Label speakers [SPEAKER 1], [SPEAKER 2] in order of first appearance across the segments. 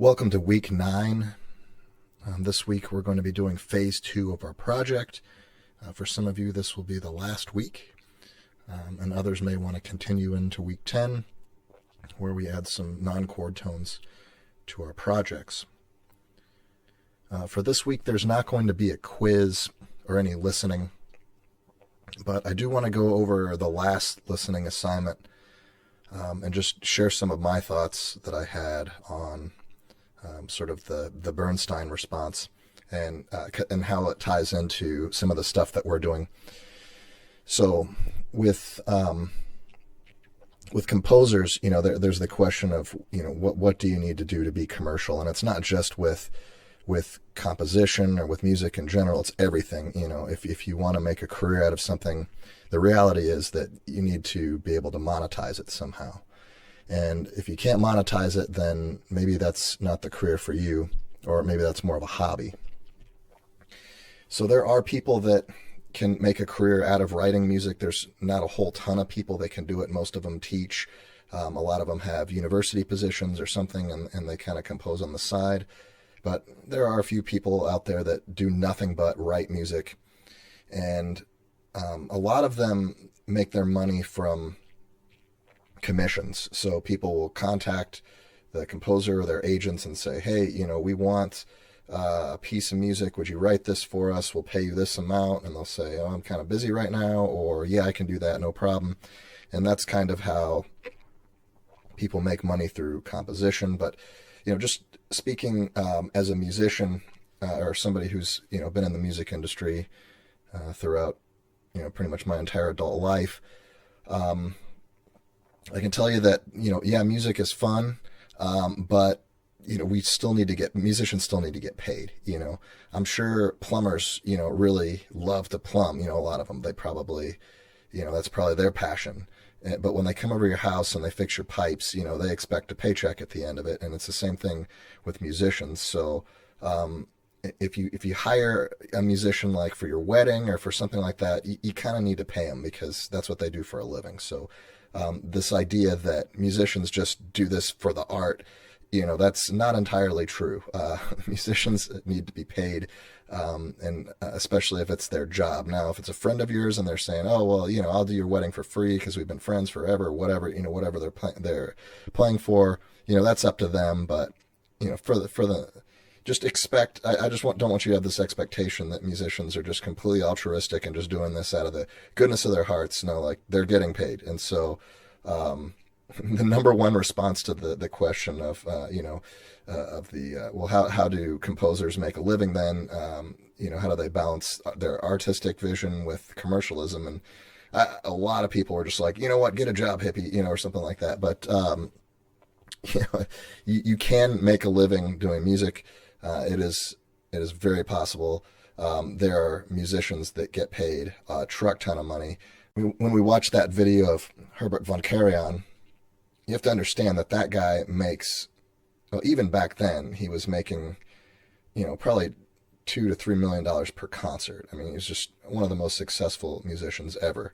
[SPEAKER 1] Welcome to week 9. This week we're going to be doing phase 2 of our project. For some of you this will be the last week, and others may want to continue into week 10 where we add some non-chord tones to our projects. For this week there's not going to be a quiz or any listening, but I do want to go over the last listening assignment and just share some of my thoughts that I had on sort of the Bernstein response and how it ties into some of the stuff that we're doing. So with composers, there's the question of, what do you need to do to be commercial? And it's not just with composition or with music in general, it's everything. If you want to make a career out of something, the reality is that you need to be able to monetize it somehow. And if you can't monetize it, then maybe that's not the career for you, or maybe that's more of a hobby. So there are people that can make a career out of writing music. There's not a whole ton of people that can do it. Most of them teach. A lot of them have university positions or something, and they kind of compose on the side. But there are a few people out there that do nothing but write music. And a lot of them make their money from commissions. So people will contact the composer or their agents and say, hey, we want a piece of music. Would you write this for us? We'll pay you this amount. And they'll say, oh, I'm kind of busy right now, or yeah, I can do that, no problem. And that's kind of how people make money through composition. But, just speaking as a musician or somebody who's, been in the music industry throughout, pretty much my entire adult life, I can tell you that, music is fun, but, musicians still need to get paid. I'm sure plumbers, really love to plumb, a lot of them. They probably, that's probably their passion. But when they come over your house and they fix your pipes, they expect a paycheck at the end of it. And it's the same thing with musicians. So if you hire a musician like for your wedding or for something like that, you kind of need to pay them because that's what they do for a living. So this idea that musicians just do this for the art, that's not entirely true. Musicians need to be paid, and especially if it's their job. Now, if it's a friend of yours and they're saying, oh, well, I'll do your wedding for free because we've been friends forever, whatever, whatever they're playing for, that's up to them. But, for the just expect, I just don't want you to have this expectation that musicians are just completely altruistic and just doing this out of the goodness of their hearts. No, like they're getting paid. And so, the number one response to the question of, how do composers make a living then? How do they balance their artistic vision with commercialism? And a lot of people are just like, get a job, hippie, or something like that. But, you can make a living doing music. It is very possible. There are musicians that get paid a truck ton of money. When we watch that video of Herbert von Karajan, you have to understand that guy makes, well, even back then, he was making, probably $2 to $3 million per concert. I mean, he's just one of the most successful musicians ever.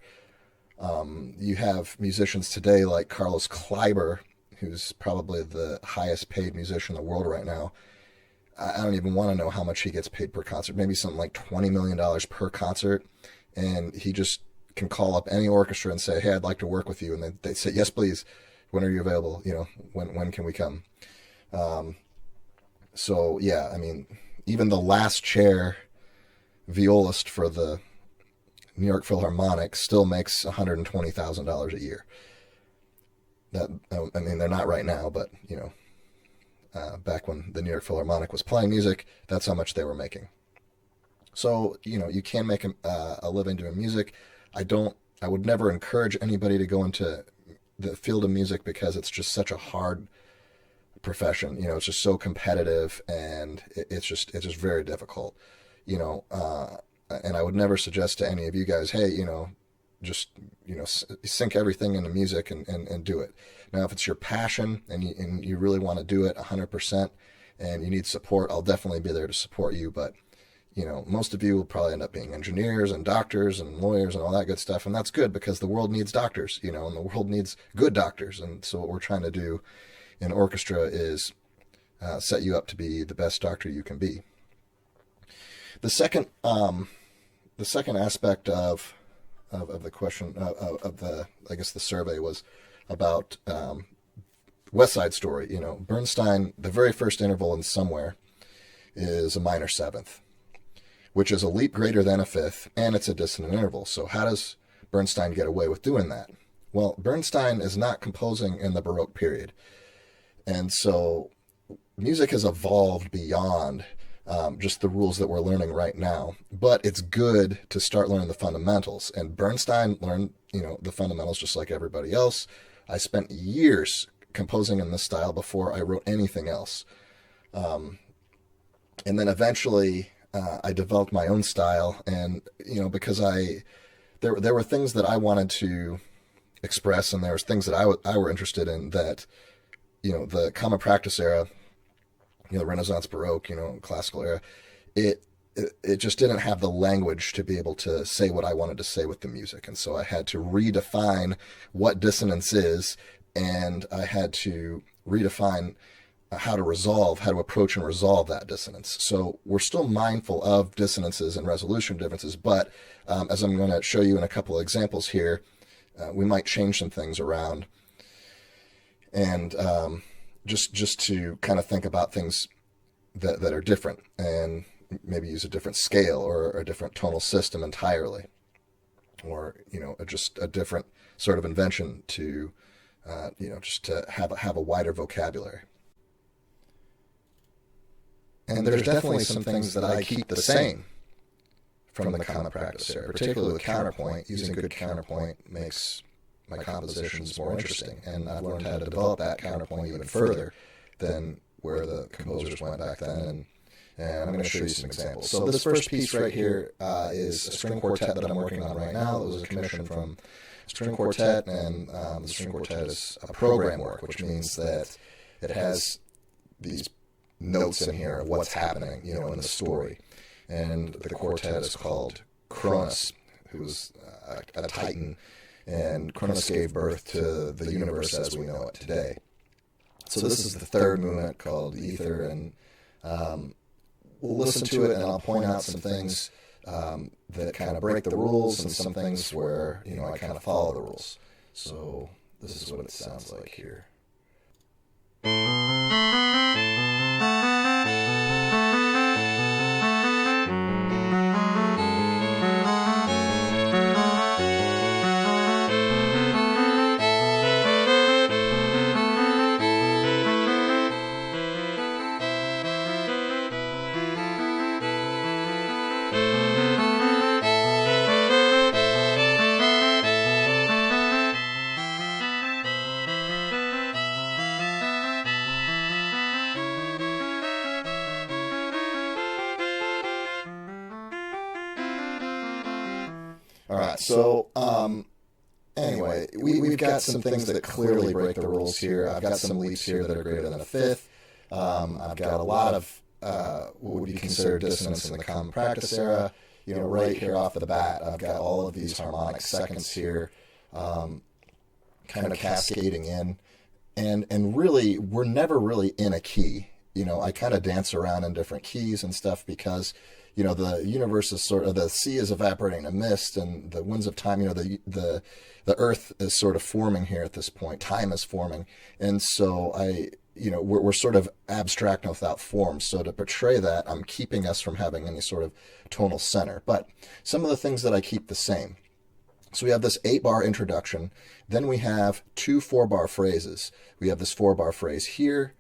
[SPEAKER 1] You have musicians today like Carlos Kleiber, who's probably the highest paid musician in the world right now. I don't even want to know how much he gets paid per concert. Maybe something like $20 million per concert. And he just can call up any orchestra and say, hey, I'd like to work with you. And they say, yes, please. When are you available? When can we come? So, yeah, I mean, even the last chair violist for the New York Philharmonic still makes $120,000 a year. They're not right now, but, back when the New York Philharmonic was playing music, that's how much they were making. So, you can make a living doing music. I would never encourage anybody to go into the field of music because it's just such a hard profession. It's just so competitive and it's just very difficult, and I would never suggest to any of you guys, hey, just, sink everything into music and do it. Now, if it's your passion and you really want to do it 100% and you need support, I'll definitely be there to support you. But, most of you will probably end up being engineers and doctors and lawyers and all that good stuff. And that's good because the world needs doctors, and the world needs good doctors. And so what we're trying to do in orchestra is set you up to be the best doctor you can be. The second aspect of the question of the, I guess, the survey was about West Side Story. You know, Bernstein, the very first interval in Somewhere is a minor seventh, which is a leap greater than a fifth, and it's a dissonant interval. So how does Bernstein get away with doing that? Well, Bernstein is not composing in the Baroque period, and so music has evolved beyond just the rules that we're learning right now. But it's good to start learning the fundamentals. And Bernstein learned, the fundamentals just like everybody else. I spent years composing in this style before I wrote anything else. And then eventually I developed my own style. And, because there were things that I wanted to express, and there was things that I were interested in that, the common practice era, the Renaissance, Baroque, classical era, it just didn't have the language to be able to say what I wanted to say with the music. And so I had to redefine what dissonance is, and I had to redefine how to approach and resolve that dissonance. So we're still mindful of dissonances and resolution differences, but as I'm going to show you in a couple of examples here, we might change some things around. And just to kind of think about things that are different, and maybe use a different scale or a different tonal system entirely, or just a different sort of invention to just to have a wider vocabulary. And there's definitely some things that I keep the same from the common practice era, particularly with counterpoint. Using good counterpoint makes my compositions more interesting, and I've learned how to develop that counterpoint even further than where the composers went back then, and I'm going to show you some examples. So this first piece right here is a string quartet that I'm working on right now. It was a commission from String Quartet, and the String Quartet is a program work, which means that it has these notes in here of what's happening, in the story. And the quartet is called Cronus, who's a titan, and Cronus gave birth to the universe as we know it today. So this is the third movement called Ether, and we'll listen to it, and I'll point out some things that kind of break the rules, and some things where, I kind of follow the rules. So this is what it sounds like here. All right, so anyway, we've got some things that clearly break the rules here. I've got some leaps here that are greater than a fifth. I've got a lot of what would be considered dissonance in the common practice era. Right here off the bat, I've got all of these harmonic seconds here kind of cascading in. And really, we're never really in a key. I kind of dance around in different keys and stuff because the universe is the sea is evaporating a mist, and the winds of time, the earth is sort of forming here at this point. Time is forming. And so we're sort of abstract and without form. So to portray that, I'm keeping us from having any sort of tonal center. But some of the things that I keep the same. So we have this 8-bar introduction. Then we have 2 4-bar phrases. We have this 4-bar phrase here,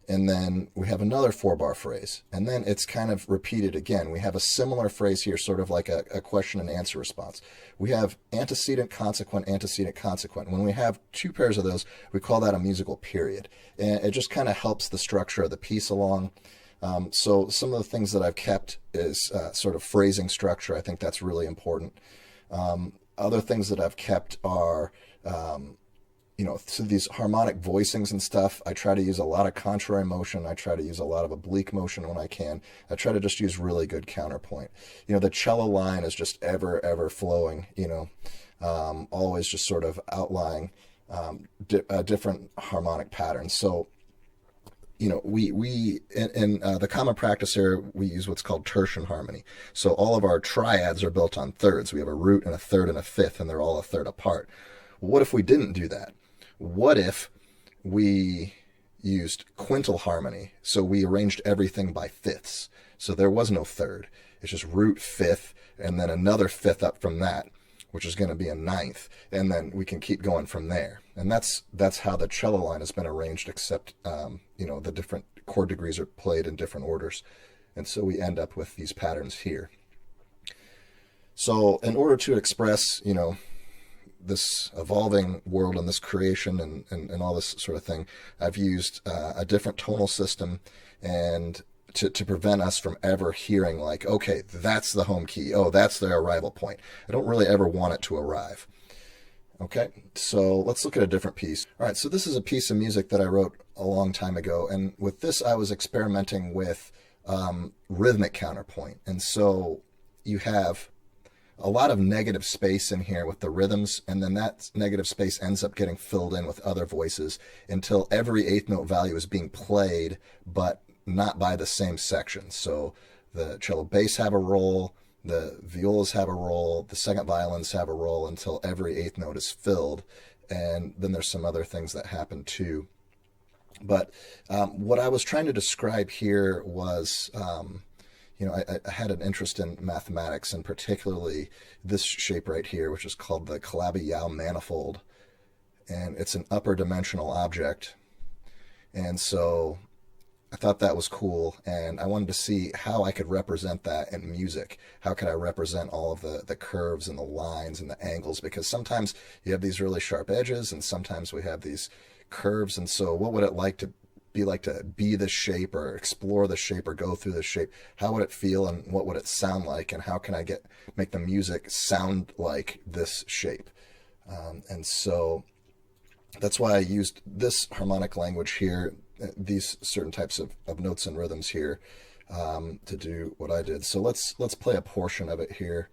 [SPEAKER 1] and then we have another 4-bar phrase. And then it's kind of repeated again. We have a similar phrase here, sort of like a question and answer response. We have antecedent, consequent, antecedent, consequent. When we have 2 pairs of those, we call that a musical period. And it just kind of helps the structure of the piece along. So some of the things that I've kept is sort of phrasing structure. I think that's really important. Other things that I've kept are so these harmonic voicings and stuff. I try to use a lot of contrary motion. I try to use a lot of oblique motion when I can. I try to just use really good counterpoint. The cello line is just ever flowing, always just sort of outlining different harmonic patterns. So in the common practice here, we use what's called tertian harmony. So all of our triads are built on thirds. We have a root and a third and a fifth, and they're all a third apart. What if we didn't do that? What if we used quintal harmony? So we arranged everything by fifths. So there was no third. It's just root, fifth, and then another fifth up from that, which is going to be a ninth, and then we can keep going from there. And that's how the cello line has been arranged, except the different chord degrees are played in different orders, and so we end up with these patterns here. So in order to express this evolving world and this creation and all this sort of thing, I've used a different tonal system, and to prevent us from ever hearing like, okay, that's the home key. Oh, that's the arrival point. I don't really ever want it to arrive. Okay, so let's look at a different piece. All right, so this is a piece of music that I wrote a long time ago. And with this, I was experimenting with rhythmic counterpoint. And so you have a lot of negative space in here with the rhythms, and then that negative space ends up getting filled in with other voices until every eighth note value is being played, but not by the same section. So the cello bass have a role, the violas have a role, the second violins have a role until every eighth note is filled. And then there's some other things that happen too. But what I was trying to describe here was, I had an interest in mathematics, and particularly this shape right here, which is called the Calabi-Yau manifold. And it's an upper dimensional object. And so I thought that was cool, and I wanted to see how I could represent that in music. How could I represent all of the curves and the lines and the angles? Because sometimes you have these really sharp edges, and sometimes we have these curves. And so what would it be like to be this shape or explore the shape or go through this shape? How would it feel, and what would it sound like? And how can I make the music sound like this shape? And so that's why I used this harmonic language here, these certain types of notes and rhythms here, to do what I did. So let's play a portion of it here.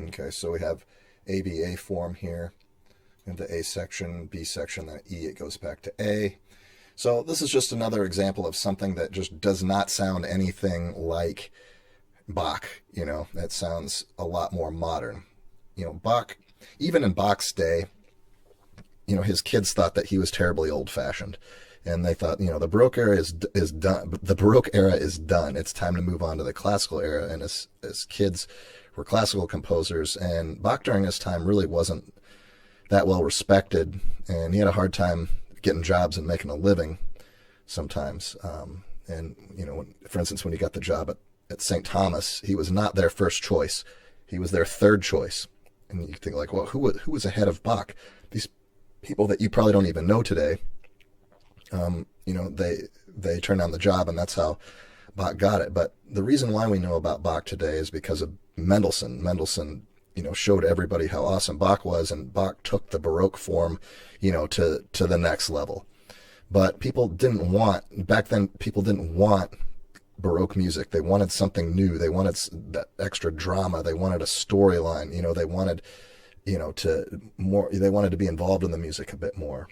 [SPEAKER 1] Okay, so we have ABA form here, and the A section, B section, then E, it goes back to A. So this is just another example of something that just does not sound anything like Bach. It sounds a lot more modern. Bach, even in Bach's day, his kids thought that he was terribly old-fashioned. And they thought, the Baroque era is done. The Baroque era is done. It's time to move on to the classical era. And his kids were classical composers, and Bach during his time really wasn't that well respected, and he had a hard time getting jobs and making a living sometimes. For instance, when he got the job at St. Thomas, he was not their first choice. He was their third choice. And you think like, well, who was ahead of Bach? These people that you probably don't even know today, they turned down the job, and that's how Bach got it. But the reason why we know about Bach today is because of Mendelssohn. Mendelssohn, showed everybody how awesome Bach was, and Bach took the Baroque form, to the next level. But people didn't want Baroque music. They wanted something new. They wanted that extra drama. They wanted a storyline. They wanted, they wanted to be involved in the music a bit more.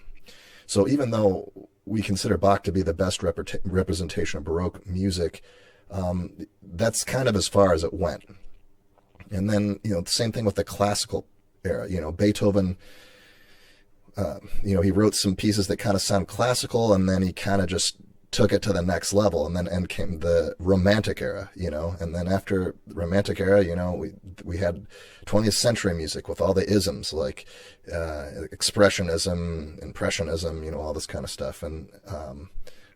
[SPEAKER 1] So even though we consider Bach to be the best representation of Baroque music, that's kind of as far as it went. And then, the same thing with the classical era. Beethoven, he wrote some pieces that kind of sound classical, and then he kind of just took it to the next level, and then came the Romantic era, and then after the Romantic era, we had 20th century music with all the isms like expressionism, impressionism, all this kind of stuff, and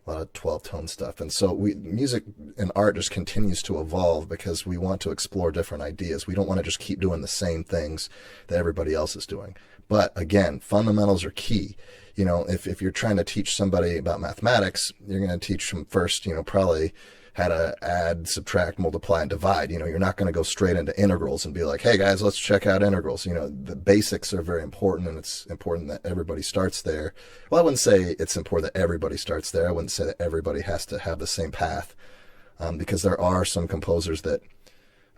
[SPEAKER 1] a lot of 12-tone stuff. And so music and art just continues to evolve because we want to explore different ideas. We don't want to just keep doing the same things that everybody else is doing. But again, fundamentals are key. If you're trying to teach somebody about mathematics, you're going to teach them first, probably how to add, subtract, multiply, and divide. You're not going to go straight into integrals and be like, hey guys, let's check out integrals. The basics are very important, and it's important that everybody starts there. Well, I wouldn't say it's important that everybody starts there. I wouldn't say that everybody has to have the same path, because there are some composers that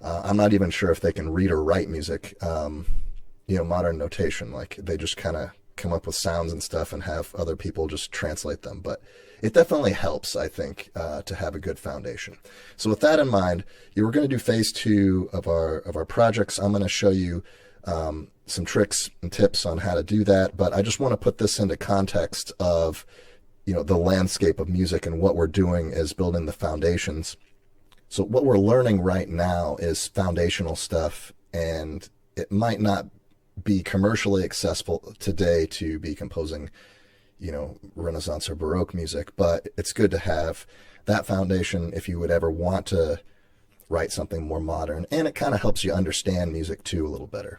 [SPEAKER 1] I'm not even sure if they can read or write music, modern notation. Like, they just kind of come up with sounds and stuff and have other people just translate them. But it definitely helps, I think, to have a good foundation. So with that in mind, we're going to do phase 2 of our projects. I'm going to show you some tricks and tips on how to do that. But I just want to put this into context of, the landscape of music, and what we're doing is building the foundations. So what we're learning right now is foundational stuff, and it might not be commercially accessible today to be composing, Renaissance or Baroque music, but it's good to have that foundation if you would ever want to write something more modern, and it kind of helps you understand music too a little better.